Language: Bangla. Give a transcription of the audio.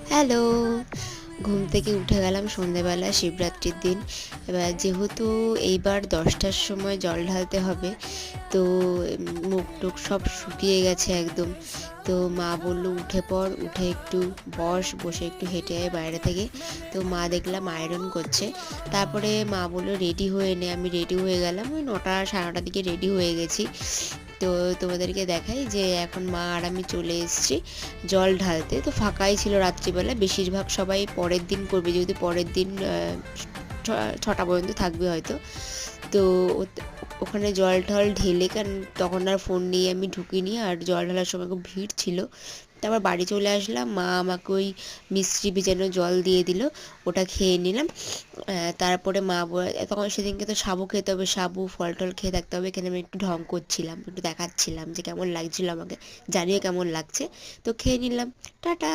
হ্যালো! ঘুম থেকে উঠে গেলাম সন্ধেবেলা শিবরাত্রির দিন। এবার যেহেতু এইবার ১০টার সময় জল ঢালতে হবে, তো মুখ-টুখ সব শুকিয়ে গেছে একদম। তো মা বলল, "উঠে পড়, উঠে একটু বসে একটু হেঁটে আয় বাইরে থেকে।" তো মা দেখলাম আয়রন করছে। তারপরে মা বলল, "রেডি হয়ে নে।" আমি রেডি হয়ে গেলাম। ওই ৯টা ৯:৩০ দিকে রেডি হয়ে গেছি। তো তোমাদেরকে দেখাই যে এখন মা আর আমি চলে এসেছি জল ঢালতে। তো ফাঁকাই ছিল রাত্রিবেলা, বেশিরভাগ সবাই পরের দিন করবে, যেহেতু পরের দিন ৬টা পর্যন্ত থাকবে হয়তো। তো ওখানে জল টল ঢেলে, কারণ তখন আর ফোন নিয়ে আমি ঢুকিনি, আর জল ঢালার সময় খুব ভিড় ছিল। তারপর বাড়ি চলে আসলাম, মা আমাকে ওই মিষ্টি ভেজানো জল দিয়ে দিল, ওটা খেয়ে নিলাম। তারপরে মা তখন সেদিনকে তো সাবু খেতে হবে, সাবু ফল টল খেয়ে থাকতে হবে। এখানে আমি একটু ঢং করছিলাম, একটু দেখাচ্ছিলাম যে কেমন লাগছিল আমাকে, জানিও কেমন লাগছে। তো খেয়ে নিলাম। টাটা।